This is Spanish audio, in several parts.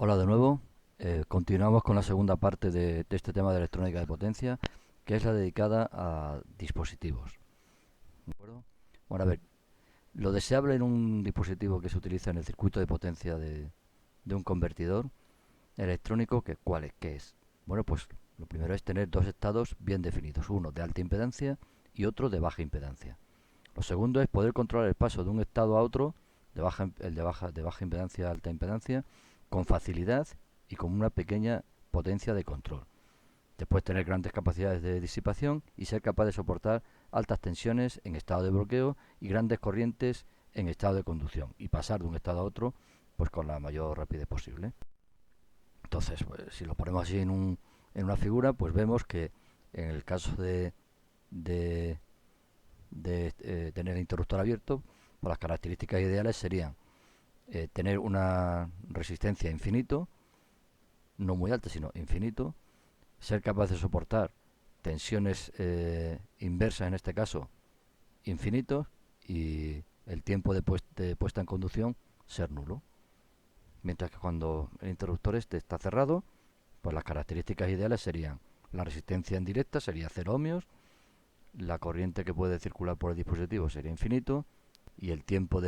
Hola de nuevo. Continuamos con la segunda parte de este tema de electrónica de potencia, que es la dedicada a dispositivos. ¿De acuerdo? Bueno, a ver, lo deseable en un dispositivo que se utiliza en el circuito de potencia de un convertidor electrónico, ¿cuál es? ¿Qué es? Bueno, pues lo primero es tener dos estados bien definidos, uno de alta impedancia y otro de baja impedancia. Lo segundo es poder controlar el paso de un estado a otro, de baja impedancia a alta impedancia, con facilidad y con una pequeña potencia de control. Después tener grandes capacidades de disipación y ser capaz de soportar altas tensiones en estado de bloqueo y grandes corrientes en estado de conducción y pasar de un estado a otro pues con la mayor rapidez posible. Entonces, pues, si lo ponemos así en una figura, pues vemos que en el caso de tener el interruptor abierto, pues las características ideales serían tener una resistencia infinito, no muy alta, sino infinito, ser capaz de soportar tensiones inversas, en este caso, infinitos, y el tiempo de puesta en conducción ser nulo. Mientras que cuando el interruptor este está cerrado, pues las características ideales serían la resistencia en directa sería 0 ohmios, la corriente que puede circular por el dispositivo sería infinito y el tiempo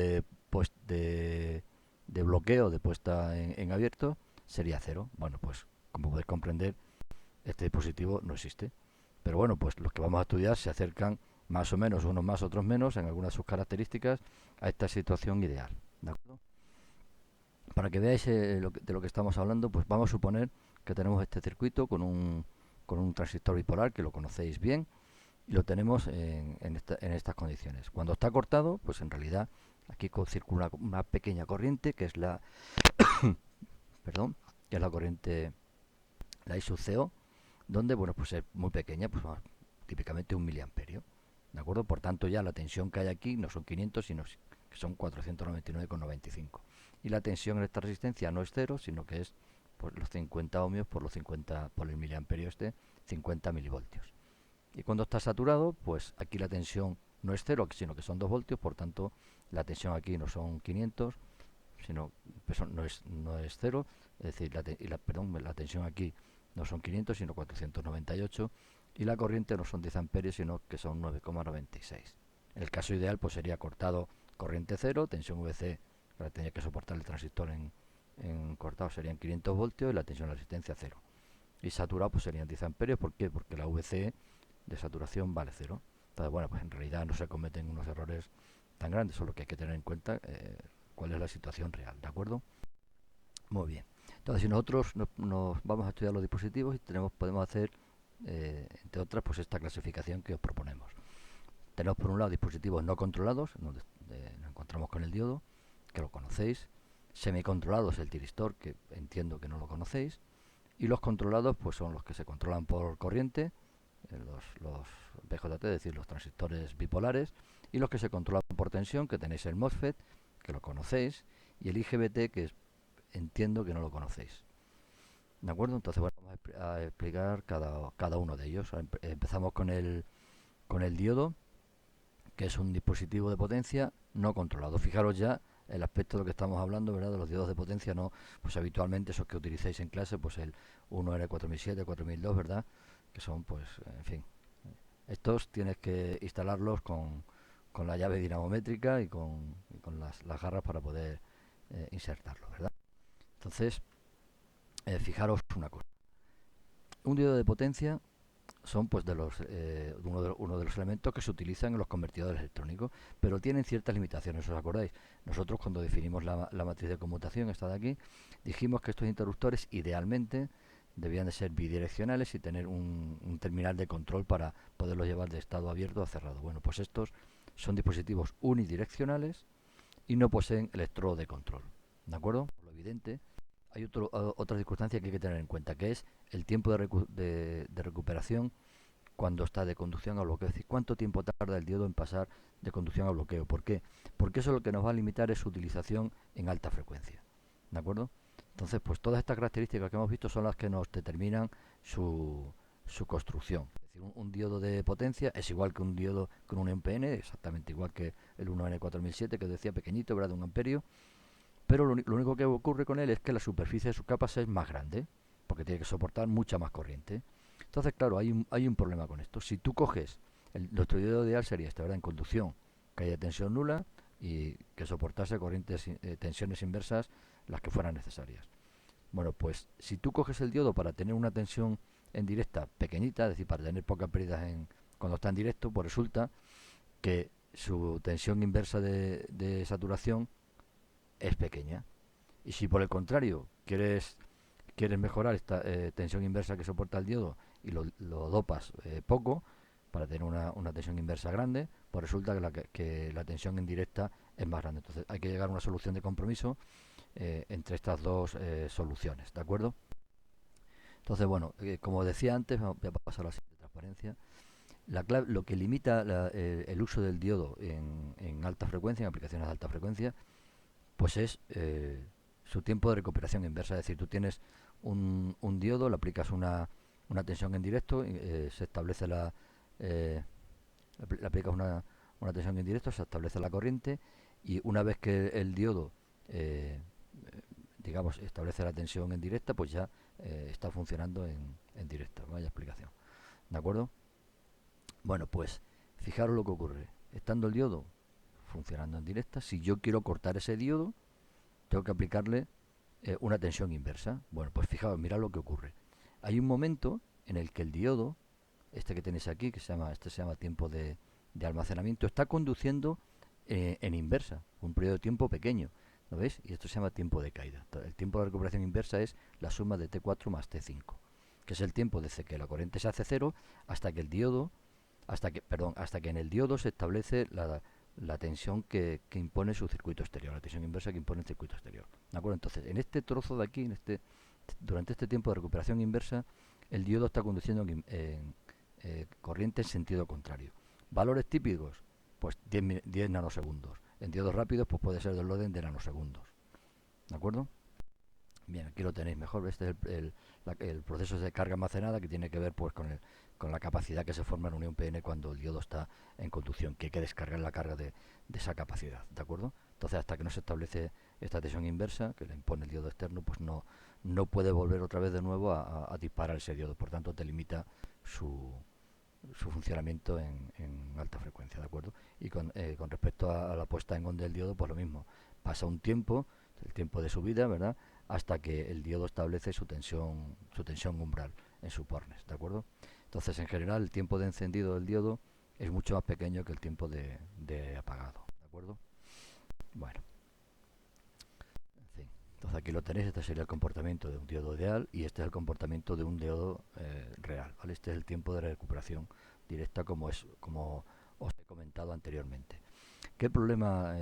pues, de bloqueo de puesta en abierto sería cero. Bueno, pues como podéis comprender, este dispositivo no existe. Pero bueno, pues los que vamos a estudiar se acercan más o menos, unos más, otros menos, en algunas de sus características, a esta situación ideal. ¿De acuerdo? Para que veáis de lo que estamos hablando, pues vamos a suponer que tenemos este circuito con un transistor bipolar, que lo conocéis bien, y lo tenemos en estas condiciones. Cuando está cortado, pues en realidad aquí circula una pequeña corriente que es perdón, que es la corriente, la I sub CO, donde bueno, pues es muy pequeña, pues típicamente un miliamperio. ¿De acuerdo? Por tanto, ya la tensión que hay aquí no son 500, sino que son 499,95. Y la tensión en esta resistencia no es cero, sino que es por los 50 ohmios por los 50 por el miliamperio 50 milivoltios. Y cuando está saturado, pues aquí la tensión no es cero, sino que son 2 voltios, por tanto la tensión aquí no son 500, sino pues no es cero, es decir, la tensión aquí no son 500, sino 498, y la corriente no son 10 amperios, sino que son 9,96. En el caso ideal, pues sería cortado corriente cero, tensión VC, que la tenía que soportar el transistor en cortado serían 500 voltios y la tensión de resistencia cero. Y saturado pues serían 10 amperios, ¿por qué? Porque la VC de saturación vale cero. Entonces, bueno, pues en realidad no se cometen unos errores tan grandes, solo que hay que tener en cuenta cuál es la situación real, ¿de acuerdo? Muy bien. Entonces, si nosotros nos vamos a estudiar los dispositivos y podemos hacer, entre otras, pues esta clasificación que os proponemos. Tenemos por un lado dispositivos no controlados, donde nos encontramos con el diodo, que lo conocéis, semicontrolados el tiristor, que entiendo que no lo conocéis, y los controlados pues son los que se controlan por corriente, los BJT, es decir, los transistores bipolares, y los que se controlan por tensión, que tenéis el MOSFET, que lo conocéis, y el IGBT, que entiendo que no lo conocéis. ¿De acuerdo? Entonces, bueno, vamos a explicar cada uno de ellos. Empezamos con el diodo, que es un dispositivo de potencia no controlado. Fijaros ya el aspecto de lo que estamos hablando, ¿verdad? De los diodos de potencia, no, pues habitualmente esos que utilizáis en clase, pues el 1R4007, 4002, ¿verdad? Que son, pues, en fin, estos tienes que instalarlos con la llave dinamométrica y con las garras para poder insertarlo, ¿verdad? Entonces, fijaros una cosa. Un diodo de potencia son pues uno de los elementos que se utilizan en los convertidores electrónicos, pero tienen ciertas limitaciones, ¿os acordáis? Nosotros cuando definimos la matriz de conmutación, esta de aquí, dijimos que estos interruptores idealmente debían de ser bidireccionales y tener un terminal de control para poderlos llevar de estado abierto a cerrado. Bueno, pues estos son dispositivos unidireccionales y no poseen electrodo de control. ¿De acuerdo? Por lo evidente, hay otra circunstancia que hay que tener en cuenta, que es el tiempo de recuperación cuando está de conducción a bloqueo. Es decir, cuánto tiempo tarda el diodo en pasar de conducción a bloqueo. ¿Por qué? Porque eso lo que nos va a limitar es su utilización en alta frecuencia. ¿De acuerdo? Entonces, pues todas estas características que hemos visto son las que nos determinan su construcción. Es decir, un diodo de potencia es igual que un diodo con un NPN, exactamente igual que el 1N4007 que os decía pequeñito, ¿verdad? De un amperio. pero lo único que ocurre con él es que la superficie de sus capas es más grande, porque tiene que soportar mucha más corriente. Entonces, claro, hay un problema con esto. Si tú coges, nuestro diodo ideal sería este, ¿verdad? En conducción, que haya tensión nula y que soportase corrientes, tensiones inversas, las que fueran necesarias. Bueno, pues si tú coges el diodo para tener una tensión en directa pequeñita, es decir, para tener pocas pérdidas cuando está en directo, pues resulta que su tensión inversa de saturación es pequeña. Y si por el contrario quieres mejorar esta tensión inversa que soporta el diodo y lo dopas poco para tener una tensión inversa grande, pues resulta que la tensión en directa es más grande. Entonces hay que llegar a una solución de compromiso entre estas dos soluciones, ¿de acuerdo? Entonces, bueno, como decía antes, voy a pasar a la siguiente transparencia. Lo que limita el uso del diodo en alta frecuencia, en aplicaciones de alta frecuencia, pues es su tiempo de recuperación inversa. Es decir, tú tienes un diodo, le aplicas una tensión en directo, se establece le aplicas una tensión en directo, se establece la corriente y una vez que el diodo, digamos, establece la tensión en directa, pues ya está funcionando en directa. Vaya explicación. ¿De acuerdo? Bueno, pues fijaros lo que ocurre. Estando el diodo funcionando en directa, si yo quiero cortar ese diodo, tengo que aplicarle una tensión inversa. Bueno, pues fijaos, mirad lo que ocurre. Hay un momento en el que el diodo, este que tenéis aquí, este se llama tiempo de almacenamiento, está conduciendo en inversa, un periodo de tiempo pequeño. ¿Lo veis? Y esto se llama tiempo de caída. El tiempo de recuperación inversa es la suma de T4 más T5, que es el tiempo desde que la corriente se hace cero hasta que el diodo, hasta que en el diodo se establece la tensión que impone su circuito exterior, la tensión inversa que impone el circuito exterior. ¿De acuerdo? Entonces, en este trozo de aquí, durante este tiempo de recuperación inversa, el diodo está conduciendo corriente en sentido contrario. Valores típicos, pues 10 nanosegundos. En diodos rápidos, pues puede ser del orden de nanosegundos. ¿De acuerdo? Bien, aquí lo tenéis mejor. Este es el proceso de carga almacenada que tiene que ver pues con la capacidad que se forma en unión PN cuando el diodo está en conducción, que hay que descargar la carga de esa capacidad, ¿de acuerdo? Entonces, hasta que no se establece esta tensión inversa, que le impone el diodo externo, pues no puede volver otra vez de nuevo a disparar ese diodo. Por tanto, te limita su funcionamiento en alta frecuencia, ¿de acuerdo? Y con respecto a la puesta en on del diodo, pues lo mismo. Pasa un tiempo, el tiempo de su vida, ¿verdad? Hasta que el diodo establece su tensión umbral en su pornes, ¿de acuerdo? Entonces, en general, el tiempo de encendido del diodo es mucho más pequeño que el tiempo de apagado, ¿de acuerdo? Bueno, en fin. Entonces aquí lo tenéis, este sería el comportamiento de un diodo ideal y este es el comportamiento de un diodo real, ¿vale? Este es el tiempo de recuperación directa como os he comentado anteriormente. ¿Qué problema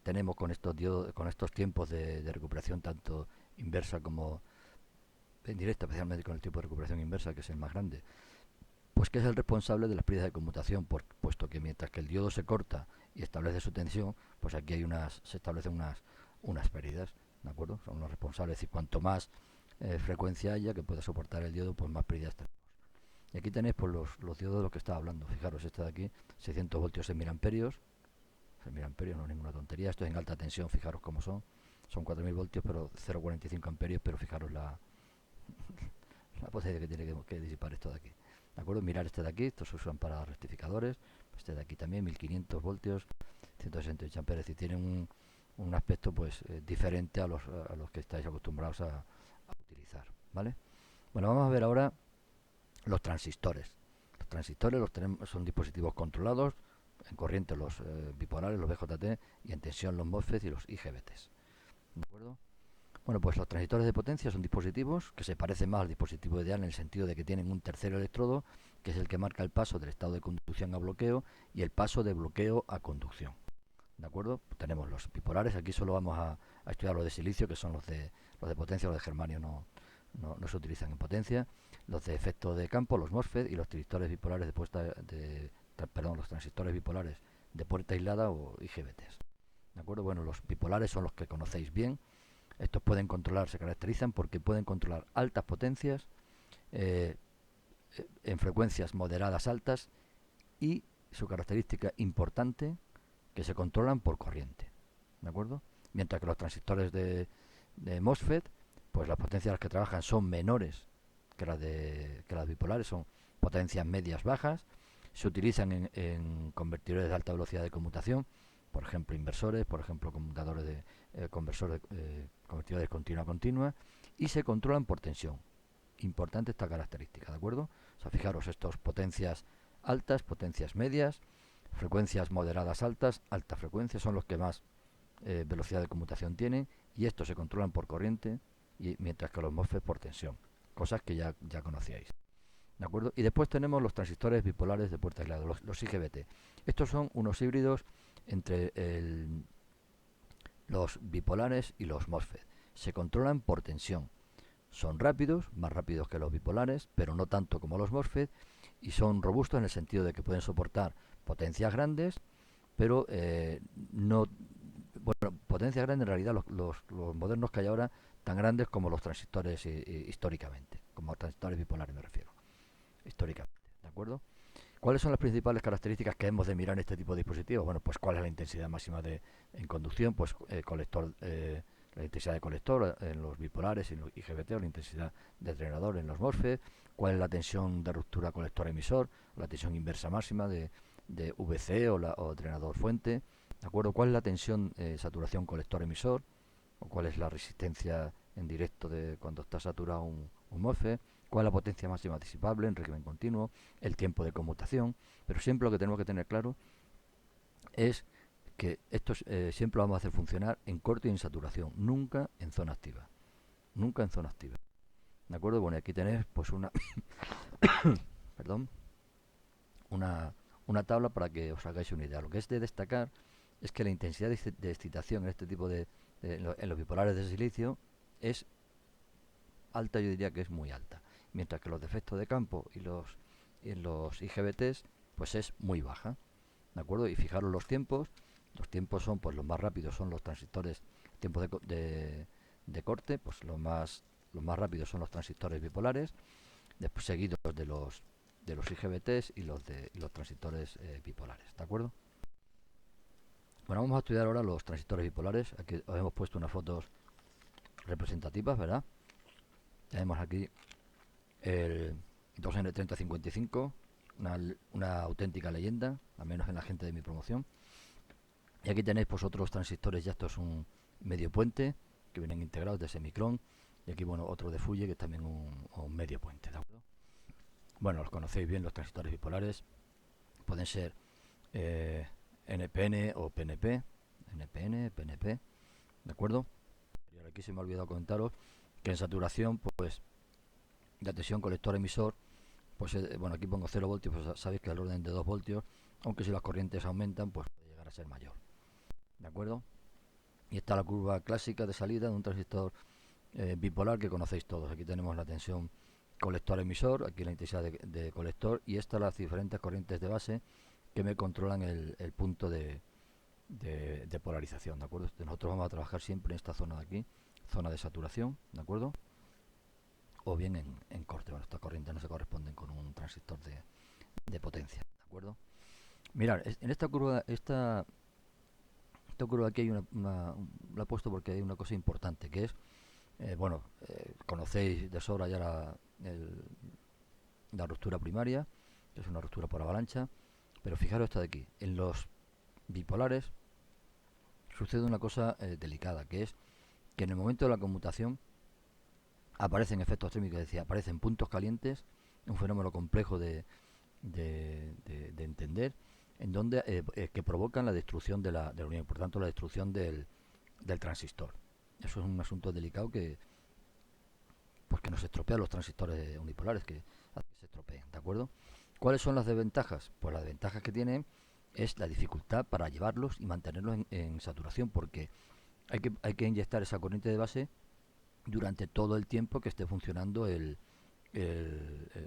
tenemos con estos diodos, con estos tiempos de recuperación tanto inversa como en directa, especialmente con el tiempo de recuperación inversa, que es el más grande? Pues que es el responsable de las pérdidas de conmutación, puesto que mientras que el diodo se corta y establece su tensión, pues aquí se establecen unas pérdidas, ¿de acuerdo? Son los responsables, y cuanto más frecuencia haya que pueda soportar el diodo, pues más pérdidas tenemos. Y aquí tenéis pues, los diodos de los que estaba hablando. Fijaros, este de aquí, 600 voltios en miliamperios. En miliamperios no es ninguna tontería. Esto es en alta tensión, fijaros cómo son. Son 4000 voltios, pero 0,45 amperios, pero fijaros la potencia que tiene que disipar esto de aquí. ¿De acuerdo? Mirar este de aquí, estos se usan para rectificadores. Este de aquí también, 1500 voltios, 168 amperios. Es decir, tienen un aspecto pues diferente a los que estáis acostumbrados a utilizar. ¿Vale? Bueno, vamos a ver ahora los transistores. Los transistores son dispositivos controlados en corriente los bipolares, los BJT, y en tensión los MOSFET y los IGBTs. ¿De acuerdo? Bueno, pues los transistores de potencia son dispositivos que se parecen más al dispositivo ideal en el sentido de que tienen un tercer electrodo, que es el que marca el paso del estado de conducción a bloqueo y el paso de bloqueo a conducción. ¿De acuerdo? Tenemos los bipolares, aquí solo vamos a estudiar los de silicio, que son los de potencia, los de germanio no se utilizan en potencia, los de efecto de campo, los MOSFET, y los transistores bipolares los transistores bipolares de puerta aislada o IGBTs. ¿De acuerdo? Bueno, los bipolares son los que conocéis bien. Estos se caracterizan porque pueden controlar altas potencias eh, en frecuencias moderadas altas y su característica importante, que se controlan por corriente. ¿De acuerdo? mientras que los transistores de MOSFET, pues las potencias a las que trabajan son menores que las bipolares, son potencias medias bajas, se utilizan en convertidores de alta velocidad de conmutación, por ejemplo inversores, por ejemplo conmutadores de convertidores continua a continua, y se controlan por tensión. Importante esta característica, ¿de acuerdo? O sea, fijaros, estos potencias altas, potencias medias, frecuencias moderadas altas, alta frecuencia, son los que más velocidad de conmutación tienen, y estos se controlan por corriente, y mientras que los MOSFET por tensión, cosas que ya conocíais. ¿De acuerdo? Y después tenemos los transistores bipolares de puerta aislada, los IGBT. Estos son unos híbridos entre los bipolares y los MOSFET. Se controlan por tensión. Son rápidos, más rápidos que los bipolares, pero no tanto como los MOSFET, y son robustos en el sentido de que pueden soportar potencias grandes, pero no... Bueno, potencias grandes en realidad los modernos que hay ahora tan grandes como los transistores históricamente, como transistores bipolares me refiero, históricamente, ¿de acuerdo? ¿Cuáles son las principales características que hemos de mirar en este tipo de dispositivos? Bueno, pues cuál es la intensidad máxima en conducción, pues la intensidad de colector en los bipolares y en los IGBT, o la intensidad de drenador en los MOSFET, cuál es la tensión de ruptura colector-emisor, la tensión inversa máxima de VC o drenador fuente, ¿de acuerdo? ¿Cuál es la tensión saturación colector-emisor? ¿O cuál es la resistencia en directo de cuando está saturado un MOSFET? ¿Cuál es la potencia máxima disipable en régimen continuo? El tiempo de conmutación. Pero siempre lo que tenemos que tener claro es que esto siempre lo vamos a hacer funcionar en corte y en saturación, nunca en zona activa. Nunca en zona activa. ¿De acuerdo? Bueno, aquí tenéis pues perdón, una tabla para que os hagáis una idea. Lo que es de destacar es que la intensidad de excitación en este tipo en los bipolares de silicio es alta, yo diría que es muy alta, mientras que los defectos de campo y en los IGBTs pues es muy baja, ¿de acuerdo? Y fijaros los tiempos son pues los más rápidos son los transistores, tiempos de corte, pues los más rápidos son los transistores bipolares, después seguidos de los IGBTs y los transistores bipolares, ¿de acuerdo? Bueno, vamos a estudiar ahora los transistores bipolares. Aquí os hemos puesto unas fotos representativas, ¿verdad? Tenemos aquí el 2N3055, una auténtica leyenda, al menos en la gente de mi promoción. Y aquí tenéis pues otros transistores, ya esto es un medio puente, que vienen integrados de semicron, y aquí bueno otro de Fuji, que es también un medio puente, ¿de acuerdo? Bueno, los conocéis bien, los transistores bipolares, pueden ser NPN o PNP, NPN, PNP, ¿de acuerdo? Y ahora aquí se me ha olvidado comentaros que en saturación, pues la tensión colector-emisor, pues bueno, aquí pongo 0 voltios, pues sabéis que al orden de 2 voltios, aunque si las corrientes aumentan, pues puede llegar a ser mayor, ¿de acuerdo? Y está la curva clásica de salida de un transistor bipolar que conocéis todos. Aquí tenemos la tensión colector-emisor, aquí la intensidad de colector, y estas las diferentes corrientes de base que me controlan el punto de polarización, ¿de acuerdo? Entonces nosotros vamos a trabajar siempre en esta zona de aquí, zona de saturación, ¿de acuerdo? O bien en corte. Bueno, estas corrientes no se corresponden con un transistor de potencia, ¿de acuerdo? Mirad, en esta curva, esta curva aquí hay la he puesto porque hay una cosa importante, que es, bueno, conocéis de sobra ya la ruptura primaria, que es una ruptura por avalancha, pero fijaros esta de aquí, en los bipolares sucede una cosa delicada, que es que en el momento de la conmutación aparecen efectos térmicos, es decir, aparecen puntos calientes, un fenómeno complejo de entender, en donde que provocan la destrucción de la unión, por tanto la destrucción del transistor. Eso es un asunto delicado que pues que nos estropea los transistores unipolares, que hace que se estropeen, ¿de acuerdo? ¿Cuáles son las desventajas? Pues las desventajas que tienen es la dificultad para llevarlos y mantenerlos en saturación, porque hay que inyectar esa corriente de base durante todo el tiempo que esté funcionando que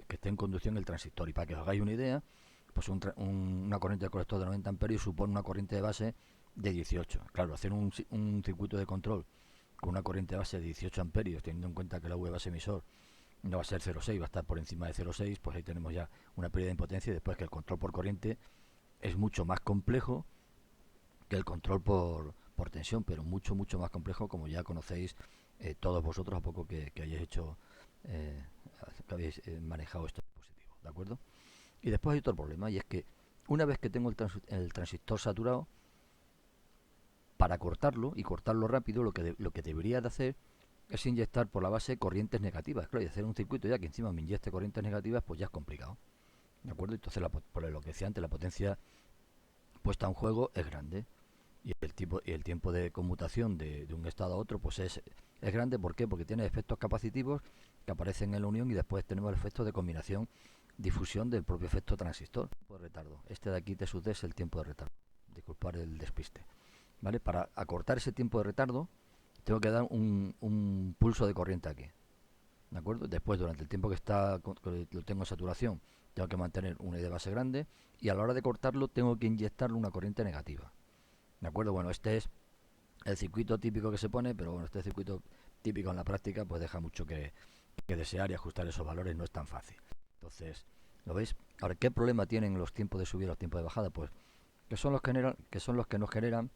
esté en conducción el transistor. Y para que os hagáis una idea, pues una corriente de colector de 90 amperios supone una corriente de base de 18. Claro, hacer un circuito de control con una corriente de base de 18 amperios, teniendo en cuenta que la V base emisor no va a ser 0,6, va a estar por encima de 0,6, pues ahí tenemos ya una pérdida de impotencia, y después que el control por corriente es mucho más complejo que el control por por tensión, pero mucho, mucho más complejo, como ya conocéis todos vosotros a poco que hayáis hecho, eh, que habéis manejado estos dispositivos, ¿de acuerdo? Y después hay otro problema, y es que una vez que tengo el transistor saturado, para cortarlo y cortarlo rápido, lo que debería de hacer es inyectar por la base corrientes negativas. Claro, y hacer un circuito ya que encima me inyecte corrientes negativas, pues ya es complicado. ¿De acuerdo? Entonces, por lo que decía antes, la potencia puesta en juego es grande. Y el tiempo de conmutación de un estado a otro pues es grande. ¿Por qué? Porque tiene efectos capacitivos que aparecen en la unión y después tenemos el efecto de combinación, difusión del propio efecto transistor. Tiempo de retardo. Este de aquí, T sub D, es el tiempo de retardo. Disculpar el despiste. ¿Vale? Para acortar ese tiempo de retardo, tengo que dar un pulso de corriente aquí. ¿De acuerdo? Después, durante el tiempo que lo tengo en saturación, tengo que mantener una I de base grande y a la hora de cortarlo tengo que inyectarle una corriente negativa. ¿De acuerdo? Bueno, este es el circuito típico que se pone, pero bueno, este circuito típico en la práctica pues deja mucho que desear y ajustar esos valores no es tan fácil. Entonces, ¿lo veis? Ahora, ¿qué problema tienen los tiempos de subida y los tiempos de bajada? Pues que son los que nos generan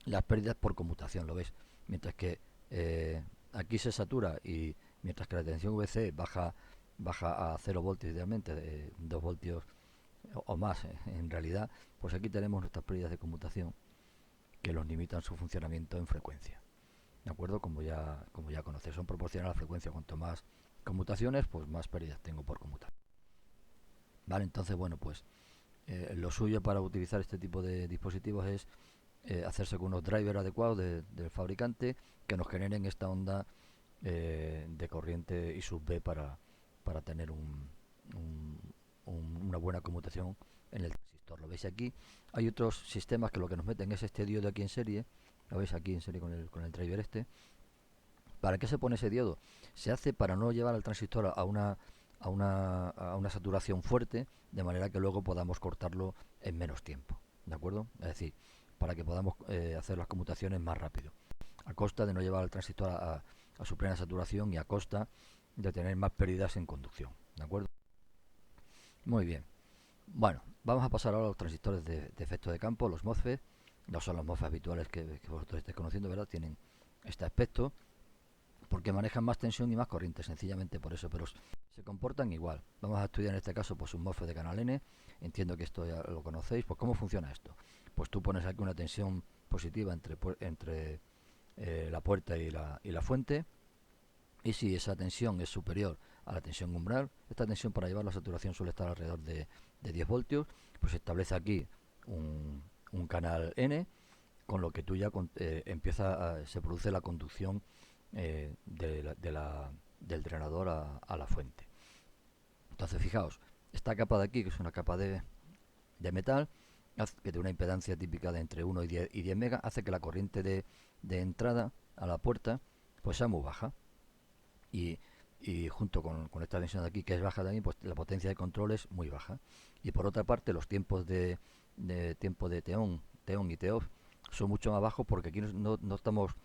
las pérdidas por conmutación, ¿lo ves? Mientras que aquí se satura y mientras que la tensión VC baja a 0 voltios idealmente, 2 voltios o más en realidad, pues aquí tenemos nuestras pérdidas de conmutación que los limitan su funcionamiento en frecuencia. ¿De acuerdo? Como ya conocéis, son proporcionales a la frecuencia. Cuanto más conmutaciones, pues más pérdidas tengo por conmutar. ¿Vale? Entonces, bueno, pues lo suyo para utilizar este tipo de dispositivos es hacerse con unos drivers adecuados del fabricante que nos generen esta onda de corriente I sub B para tener una buena conmutación en el transistor. Lo veis aquí. Hay otros sistemas que lo que nos meten es este diodo aquí en serie. Lo veis aquí en serie con el driver este. ¿Para qué se pone ese diodo? Se hace para no llevar al transistor a una saturación fuerte, de manera que luego podamos cortarlo en menos tiempo. ¿De acuerdo? Es decir, para que podamos hacer las conmutaciones más rápido, a costa de no llevar al transistor a su plena saturación y a costa de tener más pérdidas en conducción. ¿De acuerdo? Muy bien. Bueno, vamos a pasar ahora a los transistores de efecto de campo, los MOSFET. No son los MOSFET habituales que vosotros estáis conociendo, ¿verdad? Tienen este aspecto porque manejan más tensión y más corriente, sencillamente por eso, pero se comportan igual. Vamos a estudiar en este caso pues un MOSFET de canal N. Entiendo que esto ya lo conocéis. Pues ¿cómo funciona esto? Pues tú pones aquí una tensión positiva entre la puerta y la fuente, y si esa tensión es superior a la tensión umbral, esta tensión para llevar la saturación suele estar alrededor de 10 voltios, pues se establece aquí un canal N, con lo que tú ya se produce la conducción del drenador a la fuente. Entonces fijaos, esta capa de aquí, que es una capa de metal, que tiene una impedancia típica de entre 1 y 10 megas, hace que la corriente de entrada a la puerta pues sea muy baja. Y junto con esta tensión de aquí, que es baja también, pues la potencia de control es muy baja. Y por otra parte, los tiempos de tiempo de TEON y TEOF son mucho más bajos, porque aquí no estamos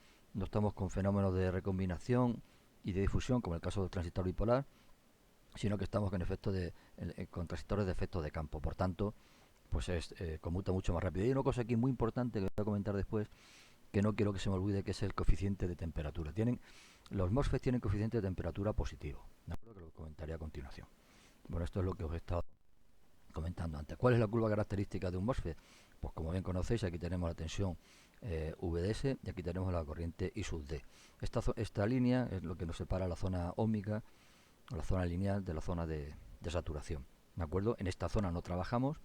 con fenómenos de recombinación y de difusión, como el caso del transistor bipolar, sino que estamos con transistores de efecto de campo. Por tanto, pues conmuta mucho más rápido. Y hay una cosa aquí muy importante que voy a comentar después, que no quiero que se me olvide, que es el coeficiente de temperatura. Los MOSFET tienen coeficiente de temperatura positivo, ¿de acuerdo? Que lo comentaré a continuación. Bueno, esto es lo que os he estado comentando antes. ¿Cuál es la curva característica de un MOSFET? Pues como bien conocéis, aquí tenemos la tensión VDS y aquí tenemos la corriente I sub D. Esta línea es lo que nos separa la zona óhmica, o la zona lineal, de la zona de saturación. ¿De acuerdo? En esta zona no trabajamos,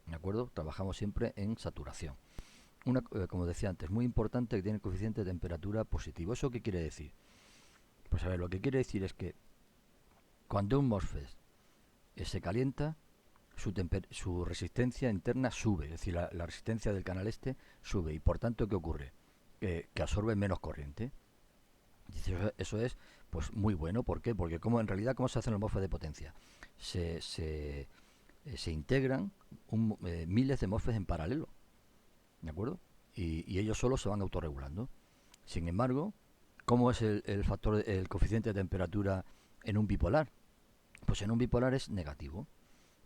¿de acuerdo? Trabajamos siempre en saturación. Como decía antes, muy importante, que tiene el coeficiente de temperatura positivo. ¿Eso qué quiere decir? Pues a ver, lo que quiere decir es que cuando un MOSFET se calienta, su resistencia interna sube, es decir, la resistencia del canal este sube, y por tanto, ¿qué ocurre? Que absorbe menos corriente. Eso es pues muy bueno. ¿Por qué? Porque en realidad, ¿cómo se hacen los MOSFET de potencia? Se integran miles de MOSFET en paralelo, ¿de acuerdo? Y ellos solos se van autorregulando. Sin embargo, ¿cómo es el coeficiente de temperatura en un bipolar? Pues en un bipolar es negativo.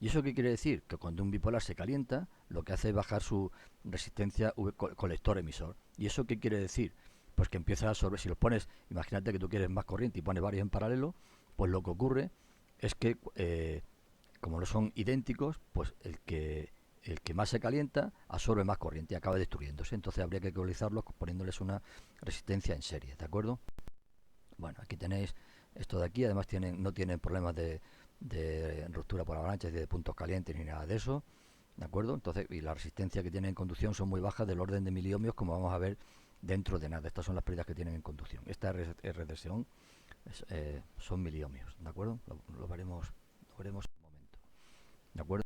¿Y eso qué quiere decir? Que cuando un bipolar se calienta, lo que hace es bajar su resistencia colector-emisor. ¿Y eso qué quiere decir? Pues que empieza a absorber, si los pones, imagínate que tú quieres más corriente y pones varios en paralelo, pues lo que ocurre es que, como no son idénticos, pues el que más se calienta absorbe más corriente y acaba destruyéndose. Entonces habría que ecualizarlos poniéndoles una resistencia en serie, ¿de acuerdo? Bueno, aquí tenéis esto de aquí, además no tienen problemas de ruptura por avalanchas, de puntos calientes ni nada de eso, ¿de acuerdo? Entonces, y la resistencia que tienen en conducción son muy bajas, del orden de miliohmios, como vamos a ver dentro de nada. Estas son las pérdidas que tienen en conducción. Esta RDSON son miliohmios, ¿de acuerdo? Lo veremos en un momento, ¿de acuerdo?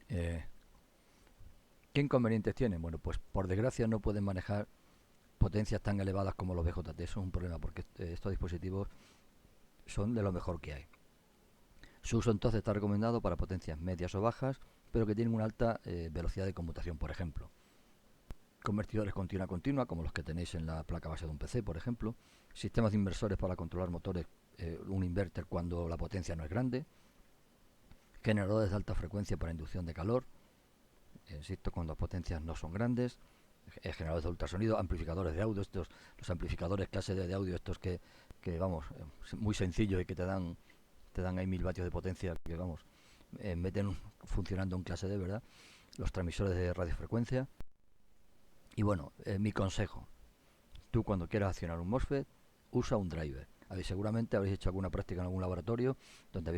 Eh, ¿Qué inconvenientes tienen? Bueno, pues por desgracia no pueden manejar potencias tan elevadas como los BJT. Eso es un problema porque estos dispositivos son de lo mejor que hay. Su uso entonces está recomendado para potencias medias o bajas, pero que tienen una alta velocidad de conmutación, por ejemplo. Convertidores continua, como los que tenéis en la placa base de un PC, por ejemplo. Sistemas de inversores para controlar motores, un inverter cuando la potencia no es grande. Generadores de alta frecuencia para inducción de calor, insisto, cuando las potencias no son grandes. Generadores de ultrasonido, amplificadores de audio, los amplificadores clase de audio, estos que vamos, muy sencillos y que te dan ahí 1000 vatios de potencia, que vamos, meten funcionando en clase D, ¿verdad? Los transmisores de radiofrecuencia. Y bueno, mi consejo, tú cuando quieras accionar un MOSFET, usa un driver. Seguramente habréis hecho alguna práctica en algún laboratorio donde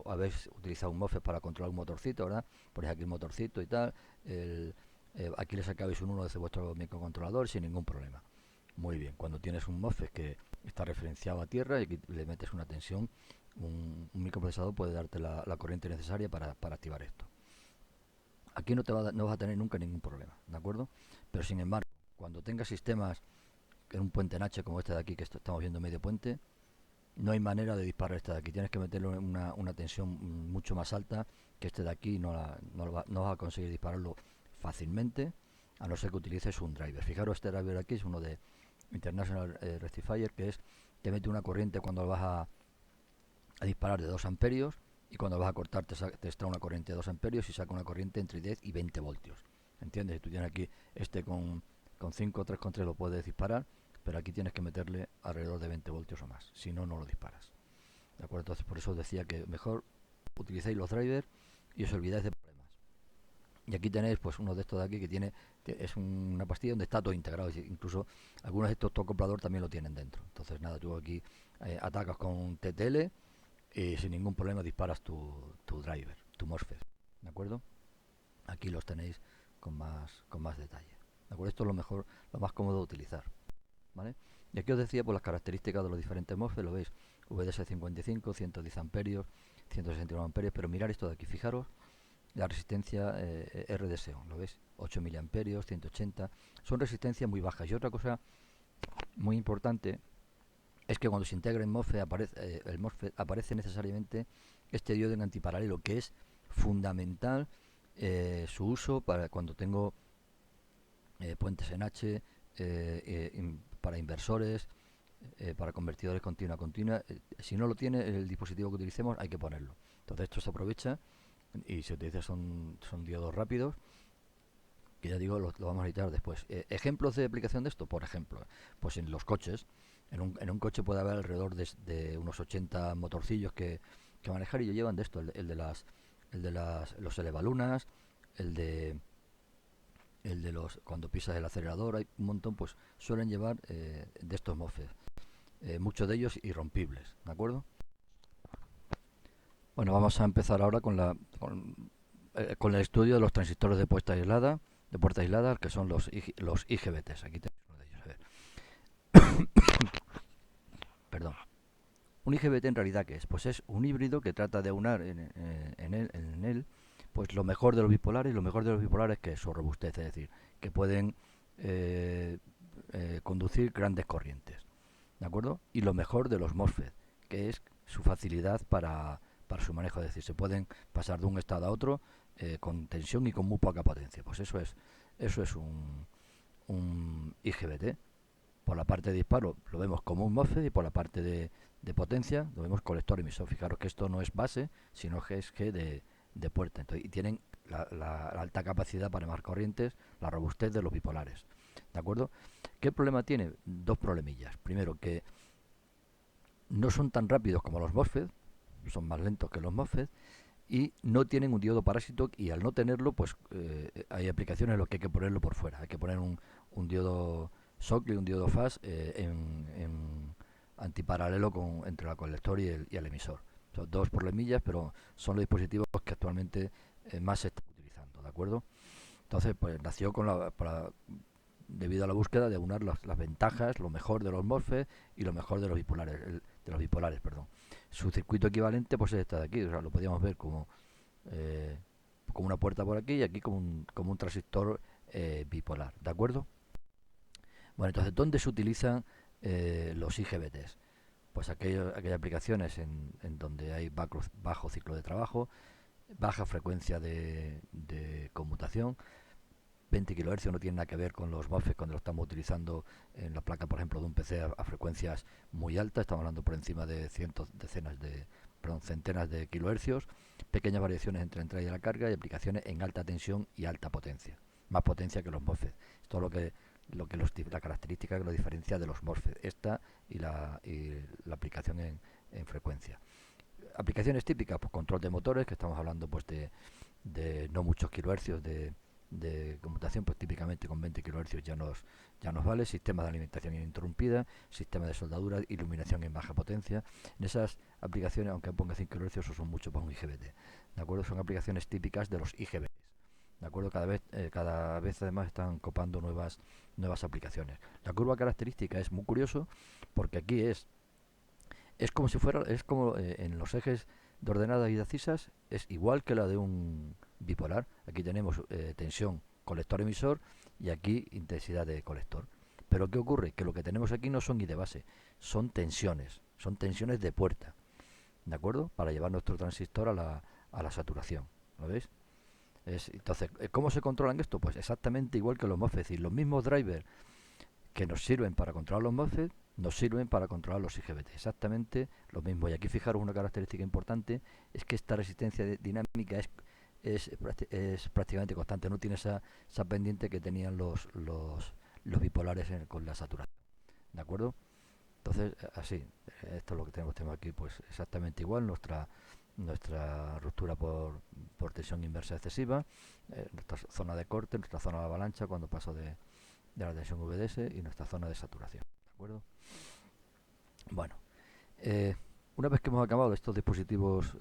habéis utilizado un MOSFET para controlar un motorcito, ¿verdad? Ponéis aquí el motorcito y tal, aquí le sacáis un 1 desde vuestro microcontrolador sin ningún problema. Muy bien, cuando tienes un MOSFET que está referenciado a tierra y aquí le metes una tensión, un microprocesador puede darte la corriente necesaria para activar esto. Aquí no vas a tener nunca ningún problema, ¿de acuerdo? Pero sin embargo, cuando tengas sistemas en un puente Nache como este de aquí, que estamos viendo medio puente, no hay manera de disparar este de aquí. Tienes que meterle una tensión mucho más alta, que este de aquí no vas a conseguir dispararlo fácilmente, a no ser que utilices un driver. Fijaros, este driver aquí es uno de International Rectifier, que mete una corriente cuando vas a disparar de 2 amperios, y cuando vas a cortar te extrae una corriente de 2 amperios y saca una corriente entre 10 y 20 voltios. ¿Entiendes? Si tú tienes aquí con 5 o 3,3 lo puedes disparar, pero aquí tienes que meterle alrededor de 20 voltios o más, si no, no lo disparas. ¿De acuerdo? Entonces, por eso os decía que mejor utilicéis los drivers y os olvidáis de problemas. Y aquí tenéis pues uno de estos de aquí es una pastilla donde está todo integrado, incluso algunos de estos comprador también lo tienen dentro. Entonces nada, tú aquí atacas con TTL y sin ningún problema disparas tu driver, tu MOSFET, ¿de acuerdo? Aquí los tenéis con más detalle, ¿de acuerdo? Esto es lo mejor, lo más cómodo de utilizar, ¿vale? Y aquí os decía por las características de los diferentes MOSFET, lo veis, VDS55, 110 amperios, 169 amperios, pero mirar esto de aquí, fijaros la resistencia RDSO, ¿lo ves? 8 miliamperios, 180, son resistencias muy bajas. Y otra cosa muy importante es que cuando se integra en MOSFET el MOSFET aparece necesariamente este diodo en antiparalelo, que es fundamental su uso para cuando tengo puentes en H, para inversores, para convertidores continua. Si no lo tiene el dispositivo que utilicemos, hay que ponerlo. Entonces esto se aprovecha y se utiliza, son diodos rápidos, que ya digo, lo vamos a necesitar después. Ejemplos de aplicación de esto, por ejemplo, pues en los coches. En un coche puede haber alrededor de unos 80 motorcillos que manejar, y llevan de esto, el de los elevalunas, el de los cuando pisas el acelerador, hay un montón, pues suelen llevar de estos MOSFET, muchos de ellos irrompibles, ¿de acuerdo? Bueno, vamos a empezar ahora con el estudio de los transistores de puerta aislada, que son los IGBTs. Aquí tenéis uno de ellos. A ver. Perdón. Un IGBT en realidad, ¿qué es? Pues es un híbrido que trata de aunar en él pues lo mejor de los bipolares, y lo mejor de los bipolares que es su robustez, es decir, que pueden conducir grandes corrientes, ¿de acuerdo? Y lo mejor de los MOSFET, que es su facilidad para su manejo, es decir, se pueden pasar de un estado a otro con tensión y con muy poca potencia. Pues eso es un IGBT. por la parte de disparo lo vemos como un MOSFET y por la parte de potencia lo vemos colector emisor. Fijaros que esto no es base, sino que es que de puerta. Entonces, y tienen la alta capacidad para emar corrientes, la robustez de los bipolares. ¿De acuerdo? ¿Qué problema tiene? Dos problemillas. Primero, que no son tan rápidos como los MOSFET, son más lentos que los MOSFET, y no tienen un diodo parásito, y al no tenerlo, pues hay aplicaciones en las que hay que ponerlo por fuera. Hay que poner un diodo Shockley, un diodo fast en antiparalelo entre el colector y el emisor. Son dos problemillas, pero son los dispositivos que actualmente más se están utilizando, ¿de acuerdo? Entonces, pues nació debido a la búsqueda de aunar las ventajas, lo mejor de los MOSFET y lo mejor de los bipolares, perdón. Su circuito equivalente pues es esta de aquí, o sea, lo podíamos ver eh, como una puerta por aquí y aquí como un transistor bipolar, ¿de acuerdo? Bueno, entonces, ¿dónde se utilizan los IGBTs? Pues aquellas aplicaciones en donde hay bajo ciclo de trabajo, baja frecuencia de conmutación. 20 kHz no tiene nada que ver con los MOSFET cuando lo estamos utilizando en la placa, por ejemplo, de un PC a frecuencias muy altas. Estamos hablando por encima de centenas de kilohercios. Pequeñas variaciones entre la entrada y la carga y aplicaciones en alta tensión y alta potencia. Más potencia que los MOSFET. Esto es la característica que lo diferencia de los MOSFET. Esta y la aplicación en frecuencia. Aplicaciones típicas, pues control de motores, que estamos hablando pues de no muchos kilohercios de conmutación, pues típicamente con 20 kHz ya nos vale. Sistema de alimentación ininterrumpida, sistema de soldadura, iluminación en baja potencia. En esas aplicaciones, aunque ponga 5 kHz, eso son mucho para un IGBT. ¿De acuerdo? Son aplicaciones típicas de los IGBTs. ¿De acuerdo? Cada vez además están copando nuevas aplicaciones. La curva característica es muy curioso porque aquí es como si fuera, es como en los ejes de ordenadas y decisas, es igual que la de un bipolar. Aquí tenemos tensión colector-emisor y aquí intensidad de colector. Pero ¿qué ocurre? Que lo que tenemos aquí no son I de base, son tensiones de puerta, ¿de acuerdo? Para llevar nuestro transistor a la saturación, ¿lo veis? Entonces, ¿cómo se controlan esto? Pues exactamente igual que los MOSFET, es decir, los mismos drivers que nos sirven para controlar los MOSFET nos sirven para controlar los IGBT, exactamente lo mismo. Y aquí fijaros una característica importante, es que esta resistencia dinámica es prácticamente constante, no tiene esa pendiente que tenían los bipolares con la saturación, ¿de acuerdo? Entonces, así, esto es lo que tenemos aquí, pues exactamente igual, nuestra ruptura por tensión inversa excesiva, nuestra zona de corte, nuestra zona de avalancha cuando paso de la tensión VDS y nuestra zona de saturación, ¿de acuerdo? Bueno, una vez que hemos acabado estos dispositivos,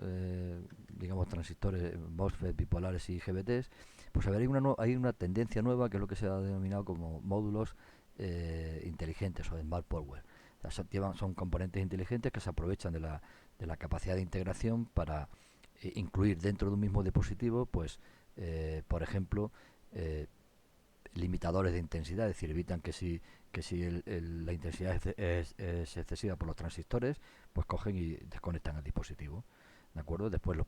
digamos transistores, MOSFET, bipolares y IGBTs, pues hay una tendencia nueva que es lo que se ha denominado como módulos inteligentes o Smart Power. O sea, son componentes inteligentes que se aprovechan de la capacidad de integración para incluir dentro de un mismo dispositivo, pues, por ejemplo, limitadores de intensidad, es decir, evitan que si la intensidad es excesiva por los transistores, pues cogen y desconectan el dispositivo, ¿de acuerdo? Después los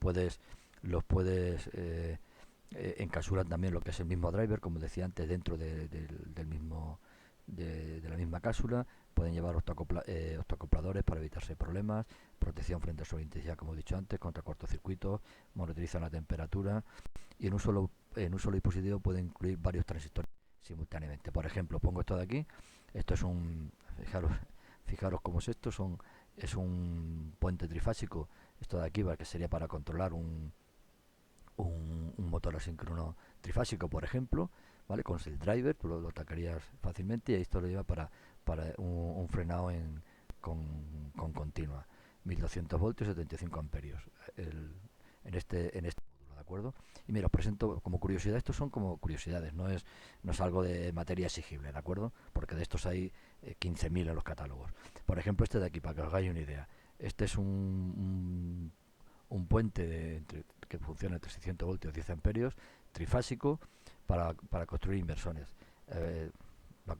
puedes encapsular también lo que es el mismo driver, como decía antes, dentro del mismo de la misma cápsula. Pueden llevar octoacopladores para evitarse problemas, protección frente a sobreintensidad, como he dicho antes, contra cortocircuitos, monitorizan la temperatura, y en un solo dispositivo pueden incluir varios transistores simultáneamente. Por ejemplo, pongo esto de aquí, esto es fijaros cómo es esto, es un puente trifásico, esto de aquí que sería para controlar un motor asíncrono trifásico, por ejemplo, ¿vale? Con el driver, tú lo atacarías fácilmente, y esto lo lleva para un frenado con continua, 1200 voltios, 75 amperios, en este módulo, ¿de acuerdo? Y mira, os presento como curiosidad, estos son como curiosidades, no es algo de materia exigible, ¿de acuerdo? Porque de estos hay 15.000 en los catálogos. Por ejemplo, este de aquí, para que os hagáis una idea, este es un puente que funciona entre 600 voltios, 10 amperios, trifásico, para construir inversiones. La